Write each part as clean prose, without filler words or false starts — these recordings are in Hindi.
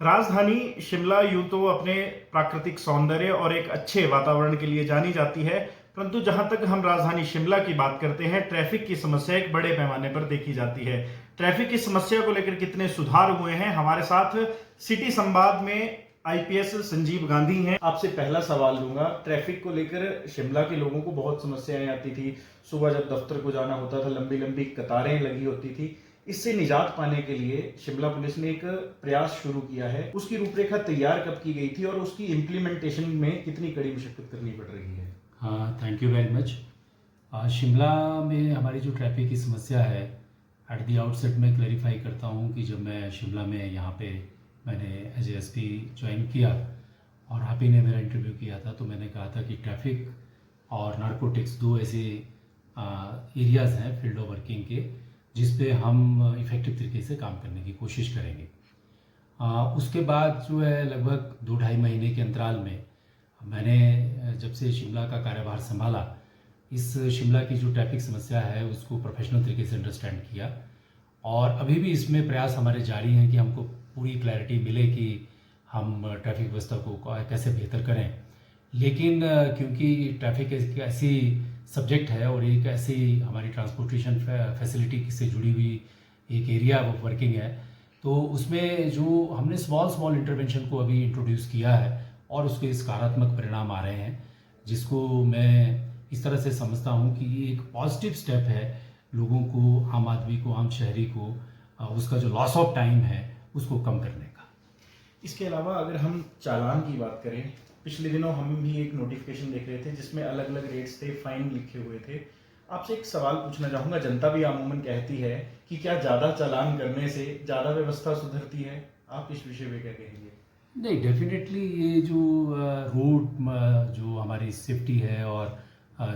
राजधानी शिमला यूं तो अपने प्राकृतिक सौंदर्य और एक अच्छे वातावरण के लिए जानी जाती है, परंतु जहां तक हम राजधानी शिमला की बात करते हैं, ट्रैफिक की समस्या एक बड़े पैमाने पर देखी जाती है। ट्रैफिक की समस्या को लेकर कितने सुधार हुए हैं, हमारे साथ सिटी संवाद में आईपीएस संजीव गांधी हैं। आपसे पहला सवाल लूंगा, ट्रैफिक को लेकर शिमला के लोगों को बहुत समस्याएं आती थी। सुबह जब दफ्तर को जाना होता था, लंबी लंबी कतारें लगी होती थी। इससे निजात पाने के लिए शिमला पुलिस ने एक प्रयास शुरू किया है। उसकी रूपरेखा तैयार कब की गई थी और उसकी इम्प्लीमेंटेशन में कितनी कड़ी मशक्कत करनी पड़ रही है? हाँ, thank you very much. Shimla में हमारी जो ट्रैफिक की समस्या है, एट दी आउटसेट में क्लैरिफाई करता हूँ कि जब मैं शिमला में यहाँ पे मैंने एज एसपी ज्वाइन किया और आप ही ने मेरा इंटरव्यू किया था, तो मैंने कहा था कि ट्रैफिक और नारकोटिक्स दो ऐसे एरियाज़ हैं फील्ड ऑफ वर्किंग के जिस पे हम इफ़ेक्टिव तरीके से काम करने की कोशिश करेंगे। उसके बाद जो है लगभग 2-2.5 महीने के अंतराल में मैंने जब से शिमला का कार्यभार संभाला, इस शिमला की जो ट्रैफिक समस्या है उसको प्रोफेशनल तरीके से अंडरस्टैंड किया और अभी भी इसमें प्रयास हमारे जारी हैं कि हमको पूरी क्लैरिटी मिले कि हम ट्रैफिक व्यवस्था को कैसे बेहतर करें। लेकिन क्योंकि ट्रैफिक एक ऐसी सब्जेक्ट है और एक ऐसी हमारी ट्रांसपोर्टेशन फैसिलिटी से जुड़ी हुई एक एरिया ऑफ वर्किंग है, तो उसमें जो हमने स्मॉल इंटरवेंशन को अभी इंट्रोड्यूस किया है और उसके सकारात्मक परिणाम आ रहे हैं, जिसको मैं इस तरह से समझता हूँ कि ये एक पॉजिटिव स्टेप है लोगों को, आम आदमी को, आम शहरी को उसका जो लॉस ऑफ टाइम है उसको कम करने का। इसके अलावा अगर हम चालान की बात करें, पिछले दिनों हम भी एक नोटिफिकेशन देख रहे थे जिसमें अलग अलग रेट्स थे, फाइन लिखे हुए थे। आपसे एक सवाल पूछना चाहूँगा, जनता भी अमूमन कहती है कि क्या ज़्यादा चालान करने से ज़्यादा व्यवस्था सुधरती है? आप इस विषय में क्या कहेंगे? नहीं, डेफिनेटली ये जो रोड जो हमारी सेफ्टी है और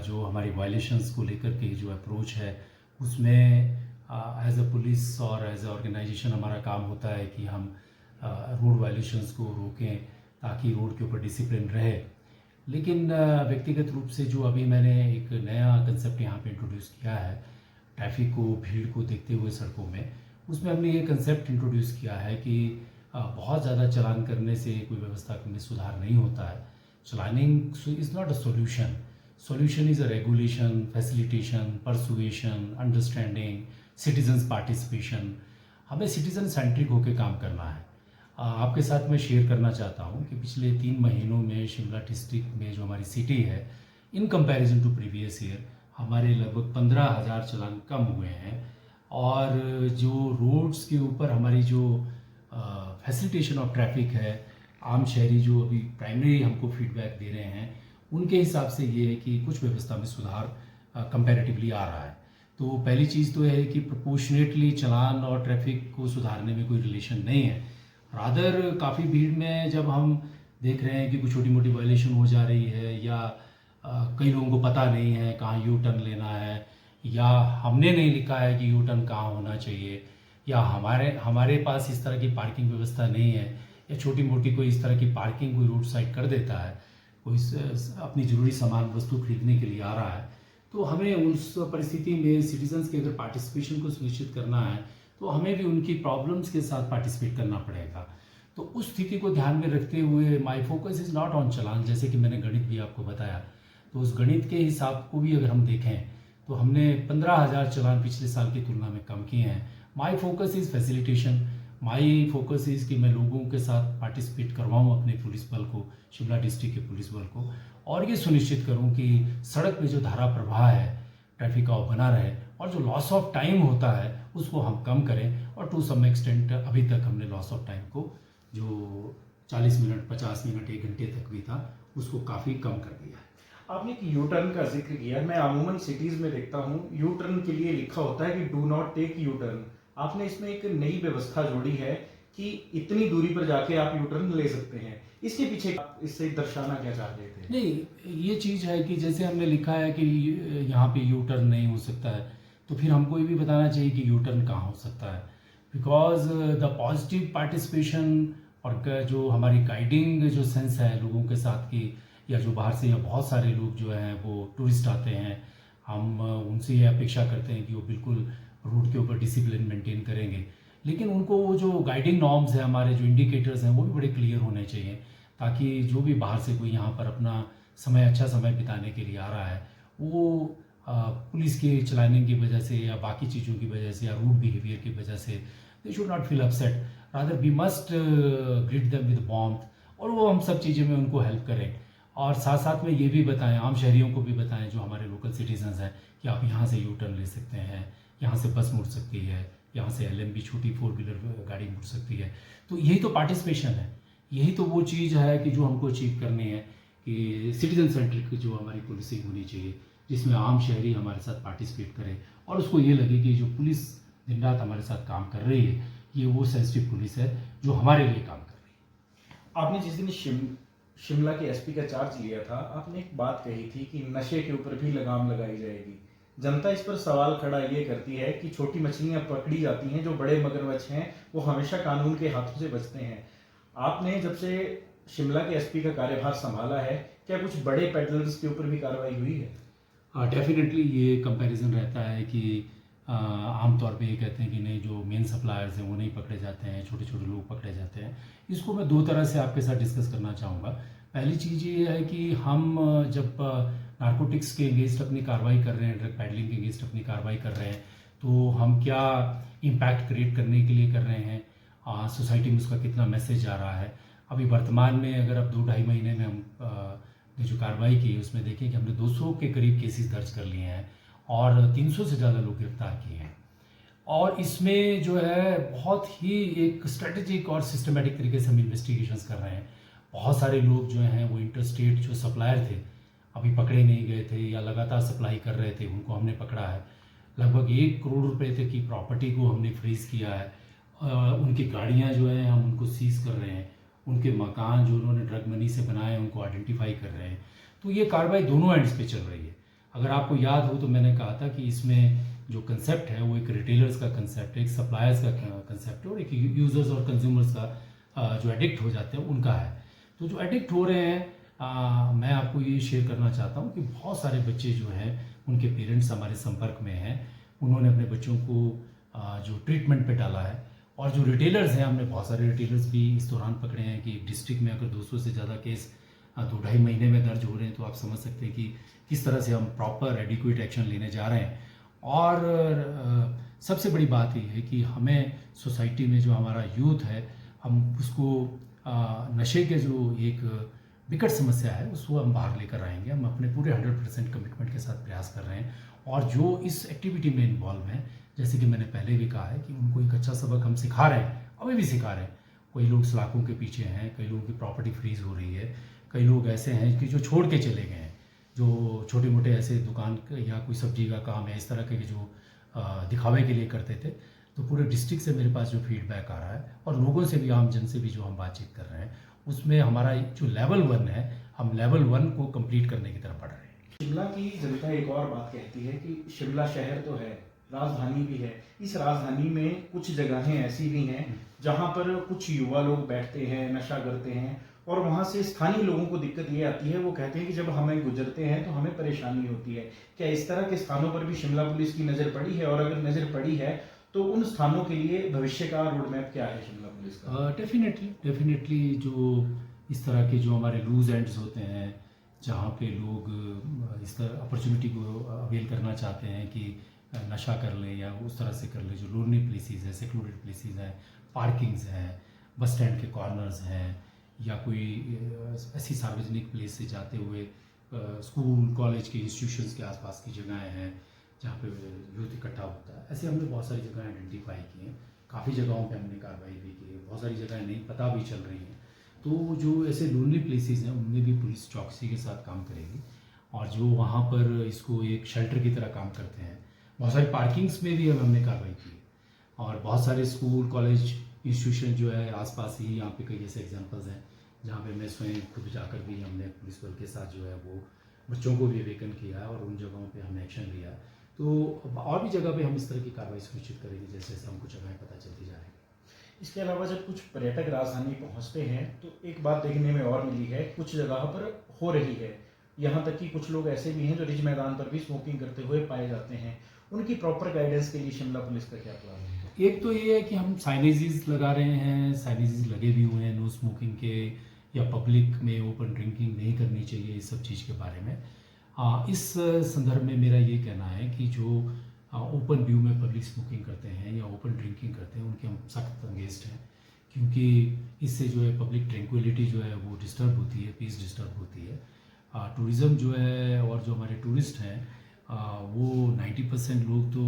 जो हमारी वायलेशंस को लेकर के जो अप्रोच है उसमें एज अ पुलिस और एज अ ऑर्गेनाइजेशन हमारा काम होता है कि हम रोड वायलेशंस को रोकें ताकि रोड के ऊपर डिसिप्लिन रहे। लेकिन व्यक्तिगत रूप से जो अभी मैंने एक नया कंसेप्ट यहाँ पे इंट्रोड्यूस किया है ट्रैफिक को, भीड़ को देखते हुए सड़कों में, उसमें हमने ये कंसेप्ट इंट्रोड्यूस किया है कि बहुत ज़्यादा चालान करने से कोई व्यवस्था में सुधार नहीं होता है। चलानिंग is not a solution. Solution is a regulation, facilitation, persuasion, understanding, citizens participation. हमें सिटीजन सेंट्रिक होकर काम करना है। आपके साथ मैं शेयर करना चाहता हूँ कि पिछले 3 महीनों में शिमला डिस्ट्रिक्ट में जो हमारी सिटी है, in comparison to previous year हमारे लगभग 15,000 चालान कम हुए हैं और जो रोड्स के ऊपर हमारी जो फैसिलिटेशन ऑफ ट्रैफिक है, आम शहरी जो अभी प्राइमरी हमको फीडबैक दे रहे हैं, उनके हिसाब से ये है कि कुछ व्यवस्था में सुधार कंपैरेटिवली आ रहा है। तो पहली चीज़ तो है कि प्रोपोर्शनेटली चालान और ट्रैफिक को सुधारने में कोई रिलेशन नहीं है। रादर काफ़ी भीड़ में जब हम देख रहे हैं कि कुछ छोटी मोटी वायलेशन हो जा रही है या कई लोगों को पता नहीं है कहाँ यू टर्न लेना है, या हमने नहीं लिखा है कि यू टर्न कहाँ होना चाहिए, या हमारे पास इस तरह की पार्किंग व्यवस्था नहीं है, या छोटी मोटी कोई इस तरह की पार्किंग कोई रोड साइड कर देता है, कोई अपनी ज़रूरी सामान वस्तु खरीदने के लिए आ रहा है, तो हमें उस परिस्थिति में सिटीजन्स के अगर पार्टिसिपेशन को सुनिश्चित करना है तो हमें भी उनकी प्रॉब्लम्स के साथ पार्टिसिपेट करना पड़ेगा। तो उस स्थिति को ध्यान में रखते हुए my focus is not on challan, जैसे कि मैंने गणित भी आपको बताया, तो उस गणित के हिसाब को भी अगर हम देखें तो हमने 15,000 चालान पिछले साल की तुलना में कम किए हैं। My focus is facilitation, my focus is कि मैं लोगों के साथ पार्टिसिपेट करवाऊँ अपने पुलिस बल को, शिमला डिस्ट्रिक्ट के पुलिस बल को, और ये सुनिश्चित करूँ कि सड़क पे जो धारा प्रवाह है ट्रैफिक का बना रहे और जो लॉस ऑफ टाइम होता है उसको हम कम करें। और टू सम एक्सटेंट अभी तक हमने लॉस ऑफ टाइम को जो 40 मिनट, 50 मिनट, 1 घंटे तक भी था उसको काफ़ी कम कर दिया है। आपने एक यू टर्न का जिक्र किया। मैं अमूमन सिटीज़ में देखता हूँ यू टर्न के लिए लिखा होता है कि do not take U turn. आपने इसमें एक नई व्यवस्था जोड़ी है कि इतनी दूरी पर जाके आप यू टर्न ले सकते हैं। इसके पीछे आप इससे दर्शाना क्या चाह रहे थे? नहीं, ये चीज़ है कि जैसे हमने लिखा है कि यहाँ पे यू टर्न नहीं हो सकता है, तो फिर हमको ये भी बताना चाहिए कि यू टर्न कहाँ हो सकता है। बिकॉज द पॉजिटिव पार्टिसिपेशन और जो हमारी गाइडिंग जो सेंस है लोगों के साथ की, या जो बाहर से या बहुत सारे लोग जो हैं वो टूरिस्ट आते हैं, हम उनसे ये अपेक्षा करते हैं कि वो बिल्कुल रोड के ऊपर डिसिप्लिन मेंटेन करेंगे। लेकिन उनको वो जो गाइडिंग नॉर्म्स है, हमारे जो इंडिकेटर्स हैं, वो भी बड़े क्लियर होने चाहिए, ताकि जो भी बाहर से कोई यहाँ पर अपना अच्छा समय बिताने के लिए आ रहा है, वो पुलिस के चलाने की वजह से या बाकी चीज़ों की वजह से या रूड बिहेवियर की वजह से they should not feel upset, rather we must greet them with warmth, और वो हम सब चीज़ें में उनको हेल्प करें। और साथ साथ में ये भी बताएं, आम शहरियों को भी बताएं जो हमारे लोकल सिटीजन्स हैं, कि आप यहाँ से यू टर्न ले सकते हैं, यहाँ से बस मुड़ सकती है, यहाँ से LMB छोटी 4 व्हीलर गाड़ी मुड़ सकती है। तो यही तो पार्टिसिपेशन है, यही तो वो चीज़ है कि जो हमको अचीव करनी है, कि सिटीजन सेंट्रिक जो हमारी पुलिसिंग होनी चाहिए, जिसमें आम शहरी हमारे साथ पार्टिसिपेट करे और उसको ये लगे कि जो पुलिस दिन रात हमारे साथ काम कर रही है, ये वो सेंसिटिव पुलिस है जो हमारे लिए काम कर रही है। आपने जिस दिन शिमला के SP का चार्ज लिया था, आपने एक बात कही थी कि नशे के ऊपर भी लगाम लगाई जाएगी। जनता इस पर सवाल खड़ा ये करती है कि छोटी मछलियां पकड़ी जाती हैं, जो बड़े मगरमच्छ हैं वो हमेशा कानून के हाथों से बचते हैं। आपने जब से शिमला के SP का कार्यभार संभाला है, क्या कुछ बड़े पेडलर्स के ऊपर भी कार्रवाई हुई है? डेफिनेटली ये कंपैरिजन रहता है कि आमतौर पे ये कहते हैं कि नहीं, जो मेन सप्लायर्स हैं वो नहीं पकड़े जाते हैं, छोटे छोटे लोग पकड़े जाते हैं। इसको मैं दो तरह से आपके साथ डिस्कस करना चाहूँगा। पहली चीज़ ये है कि हम जब नारकोटिक्स के अगेंस्ट अपनी कार्रवाई कर रहे हैं, ड्रग पैडलिंग के अगेंस्ट अपनी कार्रवाई कर रहे हैं, तो हम क्या इम्पैक्ट क्रिएट करने के लिए कर रहे हैं, सोसाइटी में उसका कितना मैसेज आ रहा है। अभी वर्तमान में अगर अब 2-2.5 महीने में हम ने जो कार्रवाई की है उसमें देखिए कि हमने 200 के करीब केसेस दर्ज कर लिए हैं और 300 से ज़्यादा लोग गिरफ्तार किए हैं। और इसमें जो है बहुत ही एक स्ट्रेटेजिक और सिस्टमेटिक तरीके से हम इन्वेस्टिगेशंस कर रहे हैं। बहुत सारे लोग जो हैं वो इंटरस्टेट जो सप्लायर थे, अभी पकड़े नहीं गए थे या लगातार सप्लाई कर रहे थे, उनको हमने पकड़ा है। लगभग 1 करोड़ रुपए तक की प्रॉपर्टी को हमने फ्रीज़ किया है। उनकी गाड़ियाँ जो हैं हम उनको सीज़ कर रहे हैं, उनके मकान जो उन्होंने ड्रग मनी से बनाए हैं उनको आइडेंटिफाई कर रहे हैं। तो ये कार्रवाई दोनों एंड्स पे चल रही है। अगर आपको याद हो तो मैंने कहा था कि इसमें जो कंसेप्ट है वो एक रिटेलर्स का कंसेप्ट है, एक सप्लायर्स का कंसेप्ट है और एक यूज़र्स और कंज्यूमर्स का जो एडिक्ट हो जाते हैं उनका है। तो जो एडिक्ट हो रहे हैं, मैं आपको ये शेयर करना चाहता हूँ कि बहुत सारे बच्चे जो हैं उनके पेरेंट्स हमारे संपर्क में हैं, उन्होंने अपने बच्चों को जो ट्रीटमेंट पे डाला है। और जो रिटेलर्स हैं, हमने बहुत सारे रिटेलर्स भी इस दौरान पकड़े हैं कि डिस्ट्रिक्ट में अगर 200 से ज़्यादा केस 2-2.5 महीने में दर्ज हो रहे हैं, तो आप समझ सकते हैं कि किस तरह से हम प्रॉपर एडिक्वेट एक्शन लेने जा रहे हैं। और सबसे बड़ी बात ये है कि हमें सोसाइटी में जो हमारा यूथ है, हम उसको नशे के जो एक विकट समस्या है उसको हम बाहर लेकर आएंगे। हम अपने पूरे 100% कमिटमेंट के साथ प्रयास कर रहे हैं। और जो इस एक्टिविटी में इन्वॉल्व हैं, जैसे कि मैंने पहले भी कहा है कि उनको एक अच्छा सबक हम सिखा रहे हैं, अभी भी सिखा रहे हैं। कोई लोग सलाखों के पीछे हैं, कई लोगों की प्रॉपर्टी फ्रीज हो रही है, कई लोग ऐसे हैं कि जो छोड़ के चले गए हैं, जो छोटे मोटे ऐसे दुकान या कोई सब्जी का काम है इस तरह के जो दिखावे के लिए करते थे। तो पूरे डिस्ट्रिक्ट से मेरे पास जो फीडबैक आ रहा है और लोगों से भी, आम जन से भी जो हम बातचीत कर रहे हैं, उसमें हमारा जो लेवल 1 है, हम लेवल 1 को कंप्लीट करने की तरफ बढ़ रहे हैं। शिमला की जनता एक और बात कहती है कि शिमला शहर तो है, राजधानी भी है। इस राजधानी में कुछ जगहें ऐसी भी हैं जहां पर कुछ युवा लोग बैठते हैं, नशा करते हैं और वहां से स्थानीय लोगों को दिक्कत ये आती है, वो कहते हैं कि जब हमें गुजरते हैं तो हमें परेशानी होती है। क्या इस तरह के स्थानों पर भी शिमला पुलिस की नज़र पड़ी है? और अगर नज़र पड़ी है तो उन स्थानों के लिए भविष्य का रोड मैप क्या है शिमला पुलिस का? डेफिनेटली जो इस तरह के जो हमारे लूज एंड्स होते हैं, जहाँ पे लोग इस तरह अपॉर्चुनिटी को अवेल करना चाहते हैं कि नशा कर लें या उस तरह से कर लें, जो लोनली प्लेसेस हैं, सेक्लूडेड प्लेसेस हैं, पार्किंग्स हैं, बस स्टैंड के कॉर्नर्स हैं, या कोई ऐसी सार्वजनिक प्लेस से जाते हुए स्कूल कॉलेज के इंस्टीट्यूशंस के आसपास की जगहें हैं जहाँ पे यूथ इकट्ठा होता है। ऐसे हमने बहुत सारी जगह आइडेंटिफाई की हैं, काफ़ी जगहों पे हमने कार्रवाई भी की है, बहुत सारी जगहें नहीं पता भी चल रही हैं। तो जो ऐसे लोनली प्लेसेस हैं उनमें भी पुलिस चौकसी के साथ काम करेगी। और जो वहाँ पर इसको एक शेल्टर की तरह काम करते हैं, बहुत सारी पार्किंग्स में भी हमने कार्रवाई की है। और बहुत सारे स्कूल कॉलेज इंस्टीट्यूशन जो है आसपास ही, यहाँ पे कई ऐसे एग्जांपल्स हैं जहाँ पे मैं स्वयं खुद जाकर भी हमने पुलिस बल के साथ जो है वो बच्चों को भी अवेकन किया है और उन जगहों पे हमने एक्शन लिया है। तो और भी जगह पे हम इस तरह की कार्रवाई सुनिश्चित करेंगे जैसे जैसे हमको जगहें पता चलती जा रही है। इसके अलावा जब कुछ पर्यटक राजधानी पहुंचते हैं तो एक बात देखने में और मिली है, कुछ जगह पर हो रही है। यहाँ तक कि कुछ लोग ऐसे भी हैं जो रिज मैदान पर भी स्मोकिंग करते हुए पाए जाते हैं। उनकी प्रॉपर गाइडेंस के लिए शिमला पुलिस का क्या प्लान है? एक तो ये है कि हम साइनेजेस लगा रहे हैं, साइनेजेस लगे भी हुए हैं नो स्मोकिंग के, या पब्लिक में ओपन ड्रिंकिंग नहीं करनी चाहिए, इस सब चीज़ के बारे में। इस संदर्भ में मेरा ये कहना है कि जो ओपन व्यू में पब्लिक स्मोकिंग करते हैं या ओपन ड्रिंकिंग करते हैं उनके हम सख्त अगेंस्ट हैं, क्योंकि इससे जो है पब्लिक ट्रैंक्विलिटी जो है वो डिस्टर्ब होती है, पीस डिस्टर्ब होती है। टूरिज़्म जो है और जो हमारे टूरिस्ट हैं वो 90% लोग तो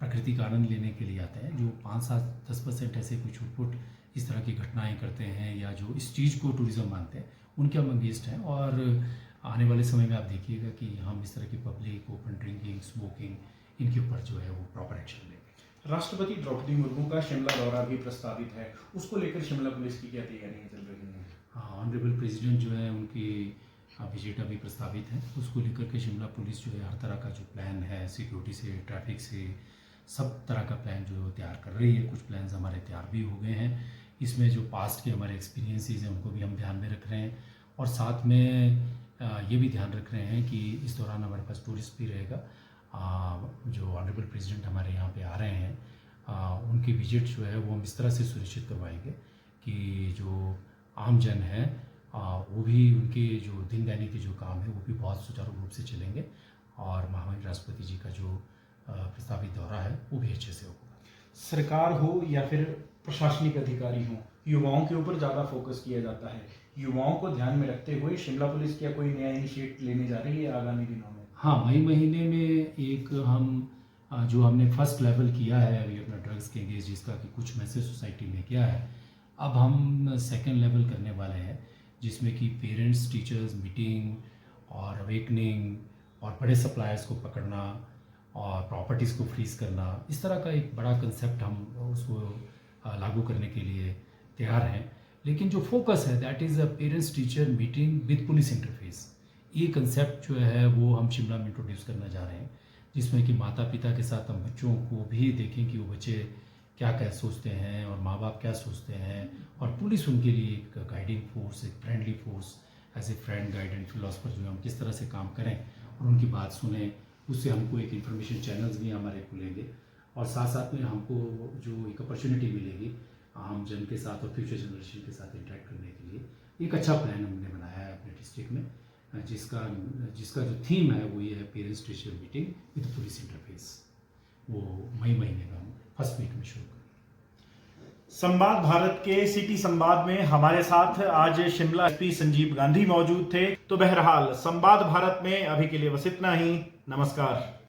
प्रकृति का आनंद लेने के लिए आते हैं। जो 5-7-10% ऐसे कुछ छुटपुट इस तरह की घटनाएं करते हैं या जो इस चीज़ को टूरिज़्म मानते हैं, उनके हम अगेंस्ट हैं। और आने वाले समय में आप देखिएगा कि हम इस तरह की पब्लिक ओपन ड्रिंकिंग, स्मोकिंग, इनके ऊपर जो है वो प्रॉपर एक्शन लेंगे। राष्ट्रपति द्रौपदी मुर्मू का शिमला दौरा भी प्रस्तावित है, उसको लेकर शिमला पुलिस की क्या तैयारियां चल रही हैं? हाँ, ऑनरेबल प्रेसिडेंट जो है उनकी विजिट अभी प्रस्तावित है, उसको लेकर के शिमला पुलिस जो है हर तरह का जो प्लान है, सिक्योरिटी से, ट्रैफिक से, सब तरह का प्लान जो है तैयार कर रही है। कुछ प्लान्स हमारे तैयार भी हो गए हैं। इसमें जो पास्ट के हमारे एक्सपीरियंसेस हैं उनको भी हम ध्यान में रख रहे हैं, और साथ में ये भी ध्यान रख रहे हैं कि इस दौरान हमारे पास टूरिस्ट भी रहेगा। जो ऑनरेबल प्रेसिडेंट हमारे यहाँ पे आ रहे हैं उनकी विजिट जो है वो हम इस तरह से सुनिश्चित करवाएंगे कि जो आम जन है वो भी उनके जो दिन दैनिक के जो काम है वो भी बहुत सुचारू रूप से चलेंगे, और महामहिम राष्ट्रपति जी का जो प्रस्तावित दौरा है वो भी अच्छे से होगा। सरकार हो या फिर प्रशासनिक अधिकारी हो, युवाओं के ऊपर ज़्यादा फोकस किया जाता है। युवाओं को ध्यान में रखते हुए शिमला पुलिस क्या कोई नया इनिशिएटिव लेने जा रही है आगामी दिनों में? हाँ, मई महीने में एक हम जो हमने फर्स्ट लेवल किया है अभी अपना ड्रग्स के अगेंस्ट, जिसका कि कुछ मैसेज सोसाइटी में किया है, अब हम सेकेंड लेवल करने वाले हैं, जिसमें कि पेरेंट्स टीचर्स मीटिंग और अवेकनिंग और बड़े सप्लायर्स को पकड़ना और प्रॉपर्टीज़ को फ्रीज करना, इस तरह का एक बड़ा कंसेप्ट हम उसको लागू करने के लिए तैयार हैं। लेकिन जो फोकस है that is a parents teacher meeting with police interface. ये कंसेप्ट जो है वो हम शिमला में इंट्रोड्यूस करना जा रहे हैं, जिसमें कि माता पिता के साथ हम बच्चों को भी देखें कि वो बच्चे क्या क्या सोचते हैं और माँ बाप क्या सोचते हैं, और पुलिस उनके लिए एक गाइडिंग फोर्स, एक friendly force, as a friend guide and philosopher जो है हम किस तरह से काम करें और उनकी बात सुने। उससे हमको एक इन्फॉर्मेशन चैनल्स भी हमारे खुलेंगे, और साथ साथ में हमको जो एक अपॉर्चुनिटी मिलेगी आम जन के साथ और फ्यूचर जनरेशन के साथ इंटरेक्ट करने के लिए। एक अच्छा प्लान हमने बनाया है अपने डिस्ट्रिक्ट में, जिसका जो थीम है वो ये है parents teacher meeting with police interface. वो मई महीने में हम फर्स्ट वीक में शुरू करें। संवाद भारत के सिटी संवाद में हमारे साथ आज शिमला एसपी संजीव गांधी मौजूद थे। तो बहरहाल संवाद भारत में अभी के लिए बस इतना ही। नमस्कार।